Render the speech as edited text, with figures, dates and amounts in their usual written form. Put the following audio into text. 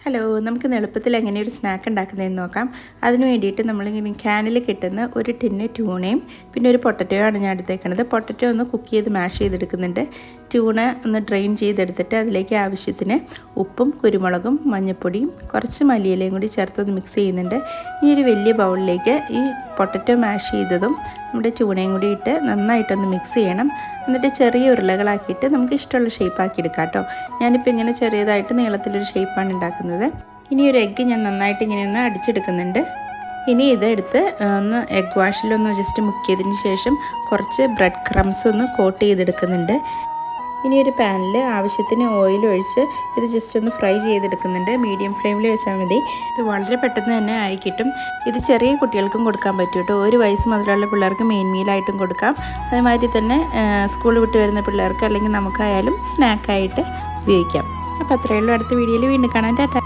Hello, നമുക്ക് എളുപ്പത്തിൽ എങ്ങനെ ഒരു സ്നാക്ക് ഉണ്ടാക്കുന്നതെന്ന് നോക്കാം. അതിന് വേണ്ടിയിട്ട് നമ്മളിങ്ങനെ ക്യാനിൽ കിട്ടുന്ന ഒരു ടിന്ന് ട്യൂണയും പിന്നെ ഒരു പൊട്ടറ്റോ ആണ് ഞാൻ എടുത്തേക്കുന്നത്. പൊട്ടറ്റോ ഒന്ന് കുക്ക് ചെയ്ത് മാഷ് ചെയ്തെടുക്കുന്നുണ്ട്. ട്യൂണ ഒന്ന് ഡ്രെയിൻ ചെയ്തെടുത്തിട്ട് അതിലേക്ക് ആവശ്യത്തിന് ഉപ്പും കുരുമുളകും മഞ്ഞൾപ്പൊടിയും കുറച്ച് മല്ലിയിലയും കൂടി ചേർത്തൊന്ന് മിക്സ് ചെയ്യുന്നുണ്ട്. ഈ ഒരു വലിയ ബൗളിലേക്ക് ഈ പൊട്ടറ്റോ മാഷ് ചെയ്തതും നമ്മുടെ ട്യൂണയും കൂടി ഇട്ട് നന്നായിട്ടൊന്ന് മിക്സ് ചെയ്യണം. എന്നിട്ട് ചെറിയ ഉരുളകളാക്കിയിട്ട് നമുക്ക് ഇഷ്ടമുള്ള ഷേപ്പാക്കി എടുക്കാം കേട്ടോ. ഞാനിപ്പോൾ ഇങ്ങനെ ചെറിയതായിട്ട് നീളത്തിലൊരു ഷേപ്പാണ് ഉണ്ടാക്കുന്നത്. ഇനി ഒരു എഗ്ഗ് ഞാൻ നന്നായിട്ട് ഇങ്ങനെ ഒന്ന് അടിച്ചെടുക്കുന്നുണ്ട്. ഇനി ഇതെടുത്ത് ഒന്ന് എഗ് വാഷിലൊന്ന് ജസ്റ്റ് മുക്കിയതിന് ശേഷം കുറച്ച് ബ്രെഡ് ക്രംസ് ഒന്ന് കോട്ട് ചെയ്തെടുക്കുന്നുണ്ട്. ഇനി ഒരു പാനിൽ ആവശ്യത്തിന് ഓയിൽ ഒഴിച്ച് ഇത് ജസ്റ്റ് ഒന്ന് ഫ്രൈ ചെയ്തെടുക്കുന്നുണ്ട്. മീഡിയം ഫ്ലെയിമിൽ വെച്ചാൽ മതി. ഇത് വളരെ പെട്ടെന്ന് തന്നെ ആയി കിട്ടും. ഇത് ചെറിയ കുട്ടികൾക്കും കൊടുക്കാൻ പറ്റും കേട്ടോ. 1 വയസ്സ് മുതലുള്ള പിള്ളേർക്ക് മെയിൻ മീലായിട്ടും കൊടുക്കാം. അതുമാതിരി തന്നെ സ്കൂൾ വിട്ട് വരുന്ന പിള്ളേർക്ക് അല്ലെങ്കിൽ നമുക്കായാലും സ്നാക്കായിട്ട് ഉപയോഗിക്കാം. അപ്പോൾ അത്രയേ ഉള്ളൂ. അടുത്ത വീഡിയോയിൽ വീണ്ടും കാണാൻ. ടാറ്റാ.